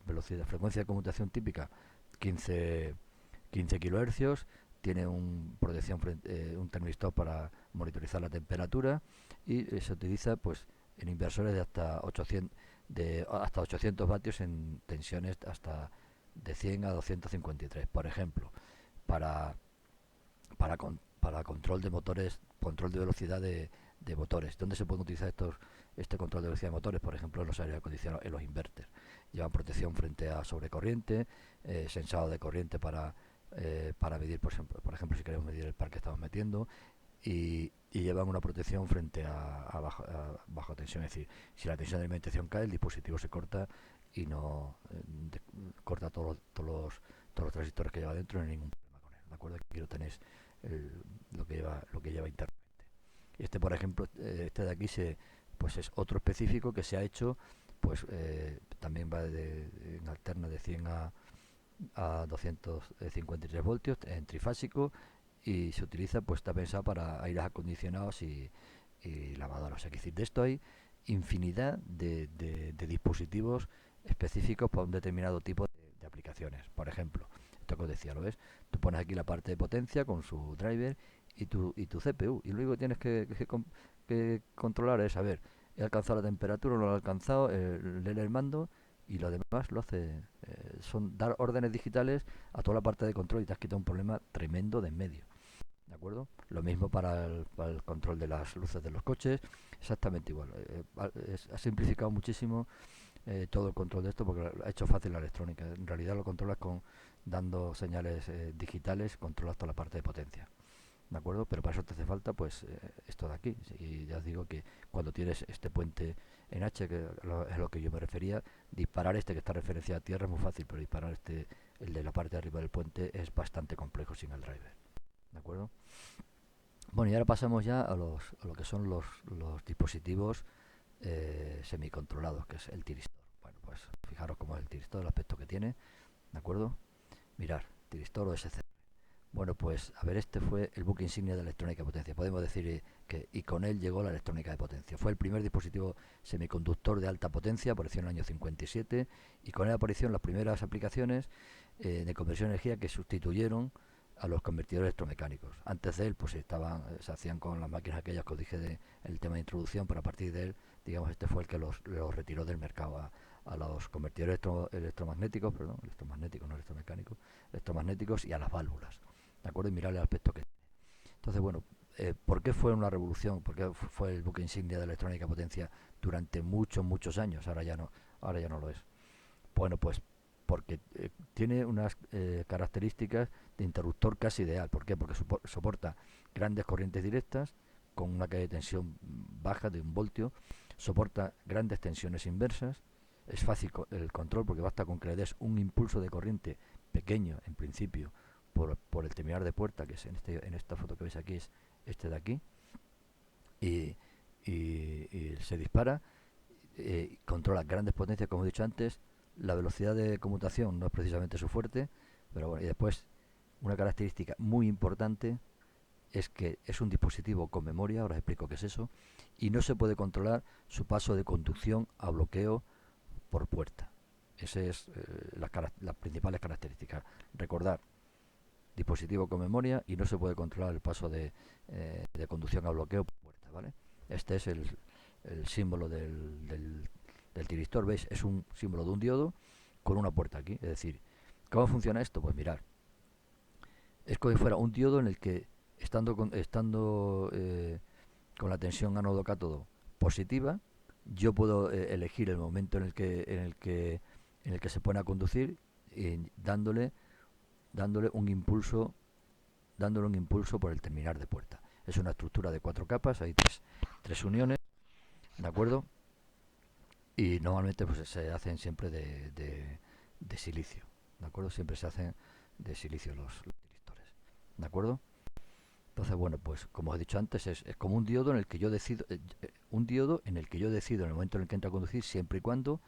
velocidad, frecuencia de conmutación típica 15 kHz, tiene un termistor para monitorizar la temperatura, y se utiliza pues en inversores de hasta 800 vatios en tensiones hasta de 100 a 253, por ejemplo, para, para control de motores, control de velocidad de motores. ¿Dónde se pueden utilizar este control de velocidad de motores? Por ejemplo, en los aire acondicionados, en los inverters. Llevan protección frente a sobrecorriente, sensado de corriente para medir, por ejemplo, si queremos medir el par que estamos metiendo, y llevan una protección frente a bajo tensión. Es decir, si la tensión de alimentación cae, el dispositivo se corta y no corta todos los transistores que lleva dentro, no hay ningún problema con él. ¿De acuerdo? Aquí lo tenéis, lo que lleva internamente. Y este, por ejemplo, este de aquí pues es otro específico que se ha hecho, pues también va en alterna de 100 a 253 voltios en trifásico, y se utiliza, pues está pensado para aires acondicionados y lavadoras. O sea, que decir, de esto hay infinidad de dispositivos específicos para un determinado tipo de aplicaciones. Por ejemplo, esto que os decía, ¿lo ves? Tú pones aquí la parte de potencia con su driver y tu CPU, y luego tienes que controlar es, a ver, he alcanzado la temperatura, no lo he alcanzado, leer el mando, y lo demás lo hace, son dar órdenes digitales a toda la parte de control, y te has quitado un problema tremendo de en medio. ¿De acuerdo? Lo mismo para el control de las luces de los coches, exactamente igual. Ha simplificado muchísimo todo el control de esto, porque ha hecho fácil la electrónica. En realidad lo controlas dando señales digitales, controlas toda la parte de potencia. ¿De acuerdo? Pero para eso te hace falta, pues, esto de aquí. Y ya os digo que cuando tienes este puente en H, que es lo que yo me refería, disparar este que está referenciado a tierra es muy fácil, pero disparar el de la parte de arriba del puente, es bastante complejo sin el driver. ¿De acuerdo? Bueno, y ahora pasamos ya a lo que son los dispositivos semicontrolados, que es el tiristor. Bueno, pues fijaros cómo es el tiristor, el aspecto que tiene. ¿De acuerdo? Mirar, tiristor o SC. Bueno, pues a ver, este fue el buque insignia de la electrónica de potencia. Podemos decir y con él llegó la electrónica de potencia. Fue el primer dispositivo semiconductor de alta potencia, apareció en el año 57, y con él aparecieron las primeras aplicaciones de conversión de energía que sustituyeron a los convertidores electromecánicos. Antes de él, pues se hacían con las máquinas aquellas que os dije el tema de introducción, pero a partir de él, digamos, este fue el que los retiró del mercado a los convertidores electromagnéticos, perdón, electromagnéticos, no electromecánicos, electromagnéticos, y a las válvulas. ¿De acuerdo? Y mirar el aspecto que tiene. Entonces, bueno, ¿por qué fue una revolución? ¿Por qué fue el buque insignia de la electrónica potencia durante muchos, muchos años? Ahora ya no lo es. Bueno, pues porque tiene unas características de interruptor casi ideal. ¿Por qué? Porque soporta grandes corrientes directas con una caída de tensión baja de 1 voltio, soporta grandes tensiones inversas, es fácil el control porque basta con que le des un impulso de corriente pequeño en principio por el terminal de puerta, que es en esta foto que veis aquí, es este de aquí, y, y se dispara, controla grandes potencias, como he dicho antes. La velocidad de conmutación no es precisamente su fuerte, pero bueno. Y después, una característica muy importante es que es un dispositivo con memoria, ahora os explico qué es eso, y no se puede controlar su paso de conducción a bloqueo por puerta. Esas es las principales características. Recordar, dispositivo con memoria y no se puede controlar el paso de conducción a bloqueo por puerta, ¿vale? Este es el símbolo del tiristor, ¿veis? Es un símbolo de un diodo con una puerta aquí. Es decir, ¿cómo funciona esto? Pues mirar, es como si fuera un diodo en el que estando con la tensión ánodo-cátodo positiva, yo puedo elegir el momento en el que se pone a conducir, dándole un impulso por el terminal de puerta. Es una estructura de 4 capas, hay tres uniones, ¿de acuerdo? Y normalmente pues se hacen siempre de silicio, ¿de acuerdo? Siempre se hacen de silicio los tiristores, ¿de acuerdo? Entonces, bueno, pues como he dicho antes, es como un diodo en el que yo decido, en el momento en el que entra a conducir, siempre y cuando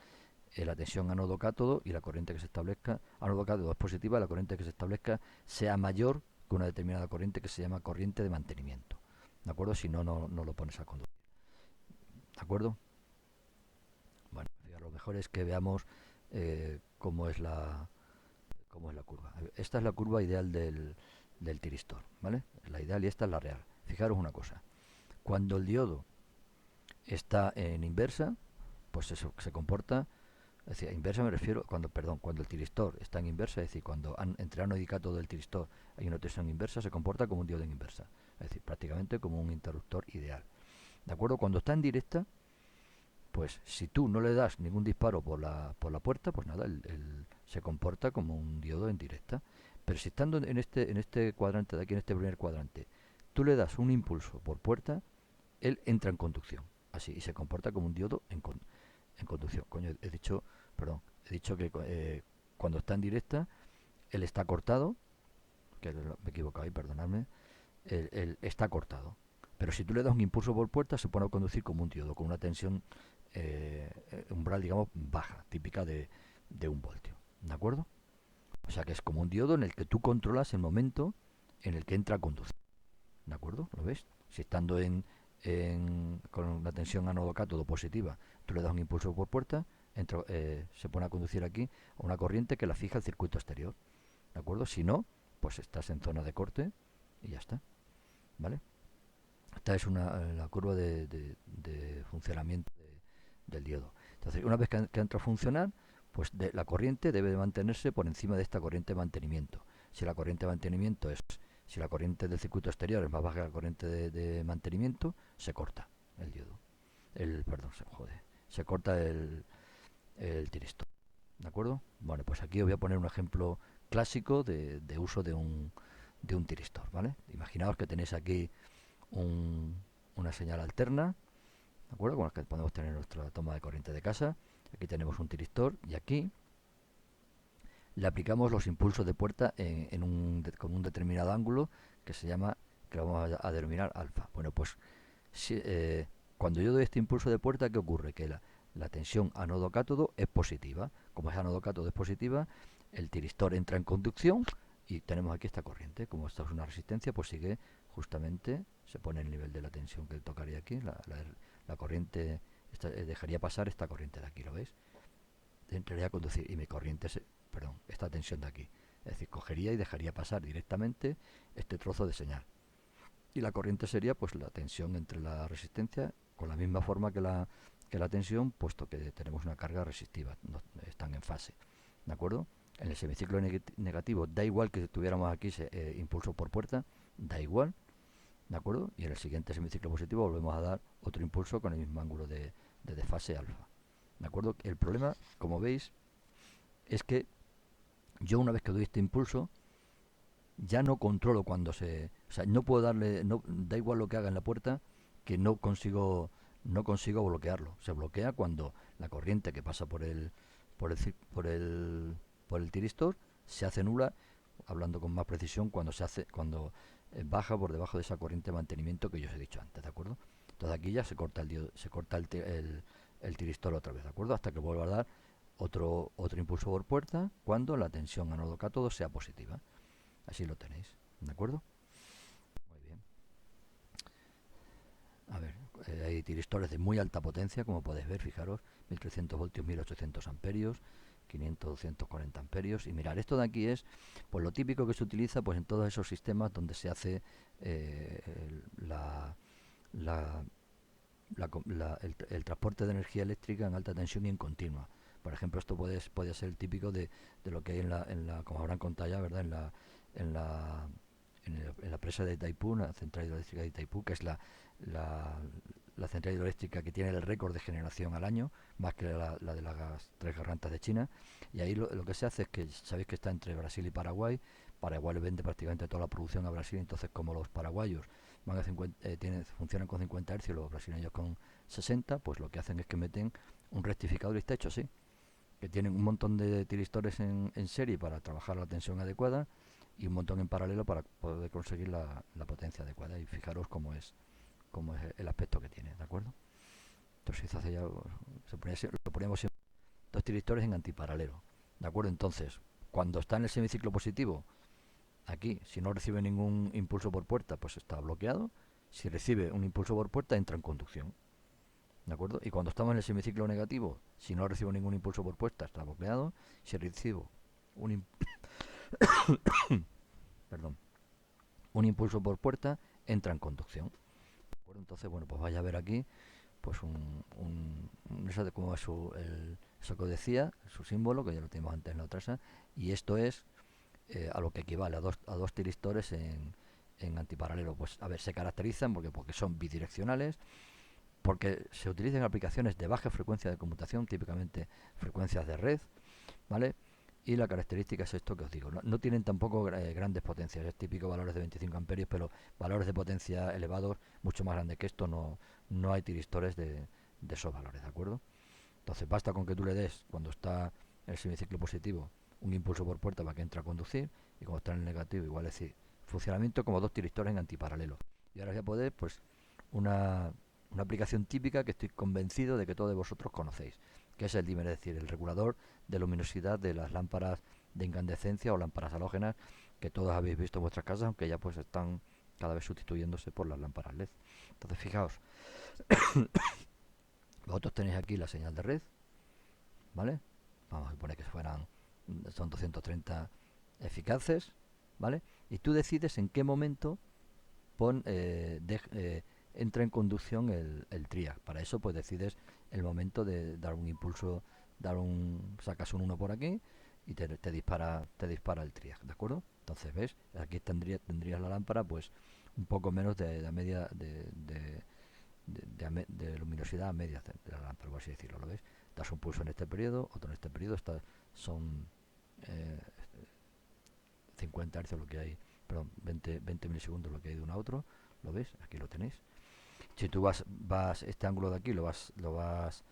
la tensión ánodo-cátodo y la corriente que se establezca, ánodo-cátodo es positiva, la corriente que se establezca sea mayor que una determinada corriente que se llama corriente de mantenimiento. ¿De acuerdo? Si no, no lo pones a conducir. ¿De acuerdo? Bueno, lo mejor es que veamos cómo es la curva. Esta es la curva ideal del tiristor, ¿vale? La ideal, y esta es la real. Fijaros una cosa. Cuando el diodo está en inversa, pues eso se comporta Es decir, a inversa me refiero cuando el tiristor está en inversa, es decir, cuando entre ano y cátodo del tiristor hay una tensión inversa, se comporta como un diodo en inversa. Es decir, prácticamente como un interruptor ideal. ¿De acuerdo? Cuando está en directa, pues si tú no le das ningún disparo por la puerta, pues nada, se comporta como un diodo en directa. Pero si estando en este cuadrante de aquí, en este primer cuadrante, tú le das un impulso por puerta, él entra en conducción. Así, y se comporta como un diodo en conducción. Coño, he dicho que cuando está en directa, él está cortado, que me he equivocado ahí, perdonadme, él está cortado. Pero si tú le das un impulso por puerta, se pone a conducir como un diodo, con una tensión umbral, digamos, baja, típica de 1 voltio. ¿De acuerdo? O sea que es como un diodo en el que tú controlas el momento en el que entra a conducir. ¿De acuerdo? ¿Lo ves? Si estando con la tensión ánodo-cátodo positiva, tú le das un impulso por puerta, se pone a conducir aquí a una corriente que la fija el circuito exterior. ¿De acuerdo? Si no, pues estás en zona de corte y ya está. ¿Vale? Esta es la curva de funcionamiento del diodo. Entonces, una vez que entra a funcionar, pues la corriente debe de mantenerse por encima de esta corriente de mantenimiento. Si la corriente de mantenimiento si la corriente del circuito exterior es más baja que la corriente de mantenimiento, se corta el diodo. Perdón, se corta el tiristor. ¿De acuerdo? Bueno, pues aquí os voy a poner un ejemplo clásico de uso de un tiristor, ¿vale? Imaginaos que tenéis aquí una señal alterna, ¿de acuerdo? Con la que podemos tener nuestra toma de corriente de casa. Aquí tenemos un tiristor y aquí le aplicamos los impulsos de puerta con un determinado ángulo que que lo vamos a denominar alfa. Bueno, pues cuando yo doy este impulso de puerta, ¿qué ocurre? Que la tensión ánodo-cátodo es positiva. Como es ánodo-cátodo es positiva, el tiristor entra en conducción y tenemos aquí esta corriente. Como esta es una resistencia, pues sigue justamente, se pone el nivel de la tensión que tocaría aquí. La corriente dejaría pasar esta corriente de aquí, ¿lo veis? Entraría a conducir y mi corriente, perdón, esta tensión de aquí. Es decir, cogería y dejaría pasar directamente este trozo de señal. Y la corriente sería pues la tensión entre la resistencia con la misma forma que la tensión, puesto que tenemos una carga resistiva, no, están en fase. ¿De acuerdo? En el semiciclo negativo da igual que tuviéramos aquí impulso por puerta, da igual, ¿de acuerdo? Y en el siguiente semiciclo positivo volvemos a dar otro impulso con el mismo ángulo de desfase alfa. ¿De acuerdo? El problema, como veis, es que yo una vez que doy este impulso, ya no controlo o sea, no puedo darle, no, da igual lo que haga en la puerta, que no consigo bloquearlo. Se bloquea cuando la corriente que pasa por el, cir- por el tiristor se hace nula, hablando con más precisión, cuando baja por debajo de esa corriente de mantenimiento que yo os he dicho antes, ¿de acuerdo? Entonces aquí ya se corta el tiristor otra vez, ¿de acuerdo? Hasta que vuelva a dar otro impulso por puerta cuando la tensión ánodo-cátodo sea positiva. Así lo tenéis, ¿de acuerdo? Muy bien. A ver, hay tiristores de muy alta potencia, como podéis ver, fijaros, 1300 voltios, 1800 amperios, 500, 240 amperios. Y mirar, esto de aquí es pues lo típico que se utiliza pues en todos esos sistemas donde se hace la, la, el transporte de energía eléctrica en alta tensión y en continua. Por ejemplo, esto puede ser el típico de lo que hay como habrán contado ya, ¿verdad? En la, en la presa de Itaipú, la central hidroeléctrica de Itaipú, que es la, la central hidroeléctrica que tiene el récord de generación al año, más que la de las tres gargantas de China. Y ahí lo que se hace es que, sabéis que está entre Brasil y Paraguay. Paraguay le vende prácticamente toda la producción a Brasil, entonces como los paraguayos funcionan con 50 Hz, los brasileños con 60, pues lo que hacen es que meten un rectificador y está hecho así, que tienen un montón de tiristores en serie para trabajar la tensión adecuada y un montón en paralelo para poder conseguir la potencia adecuada. Y fijaros cómo es el aspecto que tiene, ¿de acuerdo? Entonces se hace ya, lo poníamos siempre, dos tiristores en antiparalelo, ¿de acuerdo? Entonces, cuando está en el semiciclo positivo, aquí, si no recibe ningún impulso por puerta, pues está bloqueado. Si recibe un impulso por puerta, entra en conducción. ¿De acuerdo? Y cuando estamos en el semiciclo negativo, si no recibo ningún impulso por puerta, está bloqueado. Si recibo un, perdón, un impulso por puerta, entra en conducción. ¿De acuerdo? Entonces, bueno, pues vaya a ver aquí, pues eso de cómo es eso que os decía, su símbolo, que ya lo tenemos antes en la otra esa, y esto es a lo que equivale a dos tiristores en antiparalelo. Pues a ver, se caracterizan porque son bidireccionales, porque se utilizan aplicaciones de baja frecuencia de conmutación, típicamente frecuencias de red, ¿vale? Y la característica es esto que os digo. No tienen tampoco grandes potencias, es típico valores de 25 amperios, pero valores de potencia elevados, mucho más grandes que esto, no hay tiristores de esos valores, ¿de acuerdo? Entonces basta con que tú le des, cuando está en el semiciclo positivo, un impulso por puerta para que entre a conducir, y cuando está en el negativo, igual, es decir, funcionamiento como dos tiristores en antiparalelo. Y ahora voy a poder, pues, una, una aplicación típica que estoy convencido de que todos vosotros conocéis, que es el dimmer, es decir, el regulador de luminosidad de las lámparas de incandescencia o lámparas halógenas que todos habéis visto en vuestras casas, aunque ya pues están cada vez sustituyéndose por las lámparas LED. Entonces, fijaos, vosotros tenéis aquí la señal de red, ¿vale? Vamos a suponer que son 230 eficaces, ¿vale? Y tú decides en qué momento entra en conducción el triac. Para eso pues decides el momento de dar un impulso, sacas un 1 por aquí y te dispara el triac, ¿de acuerdo? Entonces, ¿ves? Aquí tendrías la lámpara pues un poco menos de la media de luminosidad a media de la lámpara, por así decirlo, ¿lo ves? Das un pulso en este periodo, otro en este periodo, son eh, 50 Hz lo que hay, perdón, 20 milisegundos lo que hay de uno a otro, ¿lo ves? Aquí lo tenéis. Si tú vas este ángulo de aquí, lo vas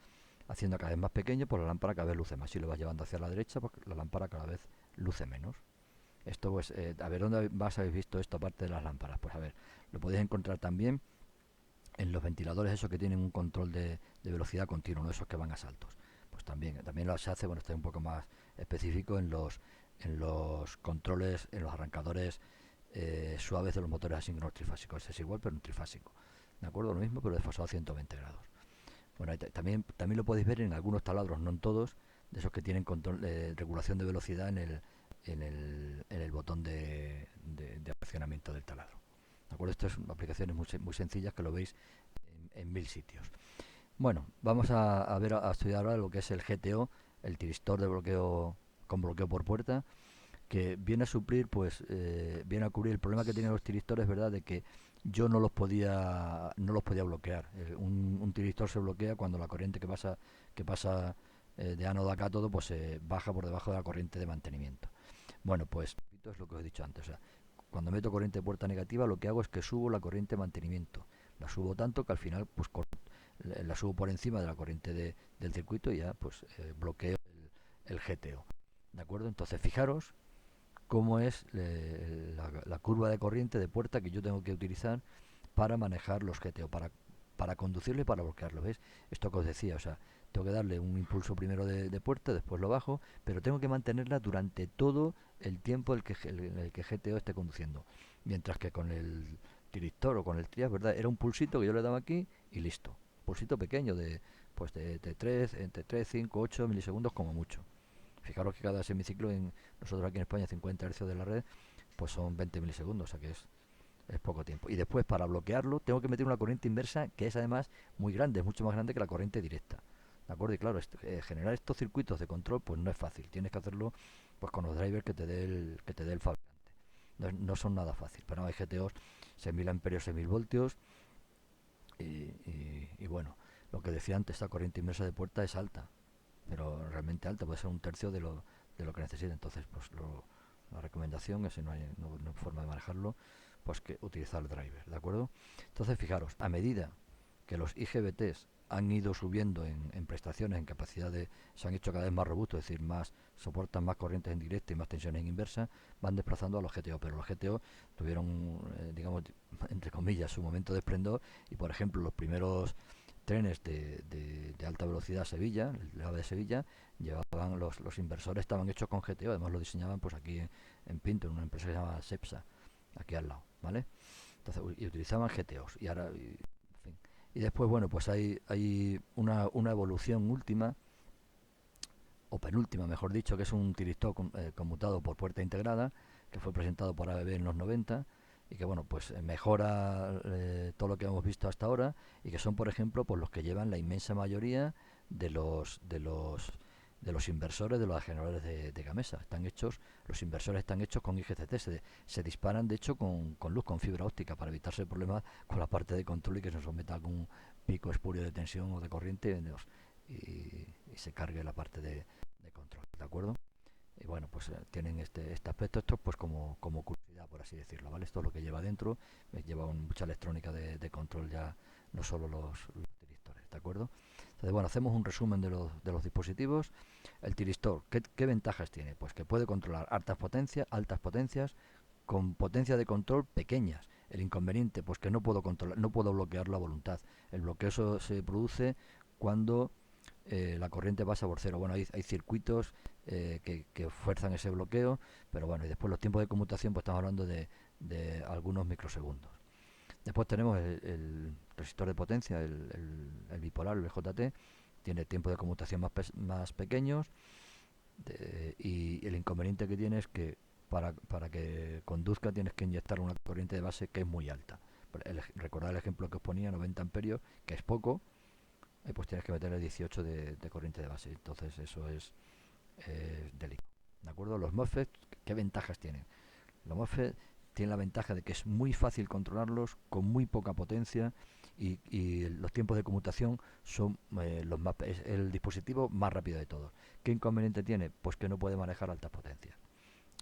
haciendo cada vez más pequeño, pues la lámpara cada vez luce más. Si lo vas llevando hacia la derecha, pues la lámpara cada vez luce menos. Esto pues, a ver, ¿dónde más habéis visto esto aparte de las lámparas? Pues a ver, lo podéis encontrar también en los ventiladores esos que tienen un control de velocidad continuo, no esos que van a saltos. Pues también lo se hace, bueno, está un poco más específico en los controles, en los arrancadores suaves de los motores asíncronos trifásicos. Es igual, pero en trifásico. ¿De acuerdo? Lo mismo, pero desfasado a 120 grados. Bueno, también lo podéis ver en algunos taladros, no en todos, de esos que tienen control de regulación de velocidad en el botón de accionamiento del taladro. ¿De acuerdo? Estas son aplicaciones muy sencillas que lo veis en mil sitios. Bueno, vamos a estudiar ahora lo que es el GTO, el tiristor de bloqueo con bloqueo por puerta, que viene a suplir, pues, viene a cubrir el problema que tienen los tiristores, ¿verdad? De que yo no los podía bloquear. Un tiristor se bloquea cuando la corriente que pasa de ánodo a cátodo, pues se baja por debajo de la corriente de mantenimiento. Bueno, pues esto es lo que os he dicho antes. O sea, cuando meto corriente de puerta negativa, lo que hago es que subo la corriente de mantenimiento. La subo tanto que al final, pues, la subo por encima de la corriente del circuito y ya, pues, bloqueo el GTO. ¿De acuerdo? Entonces, fijaros cómo es la curva de corriente de puerta que yo tengo que utilizar para manejar los GTO, para conducirlo y para bloquearlo. ¿Ves? Esto que os decía, o sea, tengo que darle un impulso primero de puerta, después lo bajo, pero tengo que mantenerla durante todo el tiempo en el que GTO esté conduciendo. Mientras que con el tiristor o con el triac, ¿verdad? Era un pulsito que yo le daba aquí y listo. Pulsito pequeño de 3, entre 3, 5, 8 milisegundos como mucho. Fijaros que cada semiciclo, nosotros aquí en España, 50 Hz de la red, pues son 20 milisegundos, o sea que es poco tiempo. Y después, para bloquearlo, tengo que meter una corriente inversa que es además muy grande, es mucho más grande que la corriente directa. ¿De acuerdo? Y claro, generar estos circuitos de control pues no es fácil. Tienes que hacerlo pues con los drivers que te dé el fabricante. No son nada fácil, pero no, hay GTOs 6.000 amperios, 6.000 voltios y bueno, lo que decía antes, esta corriente inversa de puerta es alta, pero realmente alta, puede ser un tercio de lo que necesita. Entonces, pues la recomendación es, si no hay forma de manejarlo, pues que utilizar el driver, ¿de acuerdo? Entonces, fijaros, a medida que los IGBTs han ido subiendo en prestaciones, en capacidad se han hecho cada vez más robustos, es decir, soportan más corrientes en directo y más tensiones en inversa, van desplazando a los GTO, pero los GTO tuvieron, digamos, entre comillas, su momento de esplendor, y por ejemplo, los primeros trenes de alta velocidad a Sevilla, el AVE de Sevilla, llevaban los inversores estaban hechos con GTO, además lo diseñaban pues aquí en Pinto, en una empresa que se llama Cepsa, aquí al lado, ¿vale? Entonces, y utilizaban GTOs y ahora, en fin. Y después, bueno, pues hay una evolución última, o penúltima, mejor dicho, que es un tiristor conmutado por puerta integrada, que fue presentado por ABB en los 90 y que, bueno, pues mejora todo lo que hemos visto hasta ahora, y que son, por ejemplo, pues los que llevan la inmensa mayoría de los de los inversores de los generadores de Gamesa. Están hechos, los inversores están hechos con IGCT, se disparan de hecho con luz, con fibra óptica, para evitarse problemas con la parte de control y que se someta a algún pico espurio de tensión o de corriente y se cargue la parte de control, ¿de acuerdo? Y bueno, pues tienen este aspecto, esto pues como curiosidad, por así decirlo, ¿vale? Esto es lo que lleva dentro, lleva mucha electrónica de control ya, no solo los tiristores, ¿de acuerdo? Entonces, bueno, hacemos un resumen de los dispositivos. El tiristor, ¿qué ventajas tiene? Pues que puede controlar altas potencias, con potencia de control pequeñas. El inconveniente, pues que no puedo controlar, no puedo bloquear la voluntad. El bloqueo se produce cuando la corriente pasa por cero. Bueno, hay circuitos que fuerzan ese bloqueo, pero bueno, y después los tiempos de conmutación, pues estamos hablando de algunos microsegundos. Después tenemos el resistor de potencia, el bipolar, el BJT, tiene tiempos de conmutación más pequeños, y el inconveniente que tiene es que para que conduzca tienes que inyectar una corriente de base que es muy alta. Recordad el ejemplo que os ponía, 90 amperios, que es poco, pues tienes que meterle 18 de corriente de base. Entonces eso es delicado. ¿De acuerdo? Los MOSFET, ¿qué ventajas tienen? Los MOSFET tienen la ventaja de que es muy fácil controlarlos con muy poca potencia y los tiempos de conmutación son es el dispositivo más rápido de todos. ¿Qué inconveniente tiene? Pues que no puede manejar altas potencias.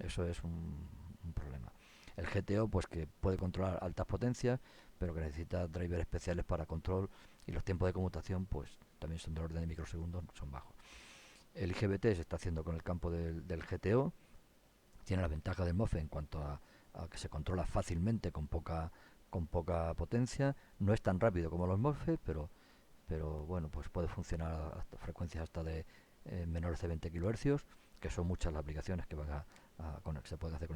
Eso es un problema. El GTO, pues que puede controlar altas potencias, pero que necesita drivers especiales para control, y los tiempos de conmutación, pues también son del orden de microsegundos, son bajos. El IGBT se está haciendo con el campo del GTO, tiene la ventaja del MOSFET en cuanto a que se controla fácilmente con poca potencia, no es tan rápido como los MOSFET, pero bueno, pues puede funcionar a frecuencias hasta de menores de 20 kHz, que son muchas las aplicaciones que se pueden hacer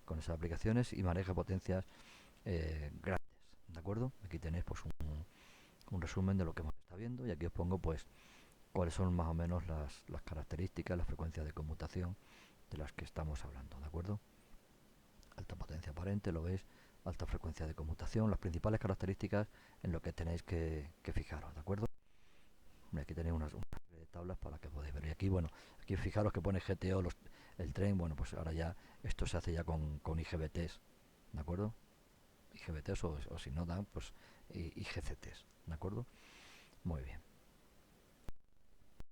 con esas aplicaciones, y maneja potencias grandes, ¿de acuerdo? Aquí tenéis pues un resumen de lo que hemos estado viendo, y aquí os pongo pues cuáles son más o menos las características, las frecuencias de conmutación de las que estamos hablando, ¿de acuerdo? Alta potencia aparente, lo veis, alta frecuencia de conmutación, las principales características en lo que tenéis que fijaros, ¿de acuerdo? Aquí tenéis una serie de tablas para que podáis ver. Y aquí, bueno, aquí fijaros que pone GTO, el tren, bueno, pues ahora ya esto se hace ya con IGBTs, ¿de acuerdo? IGBTs o si no dan, pues IGCTs, ¿de acuerdo? Muy bien.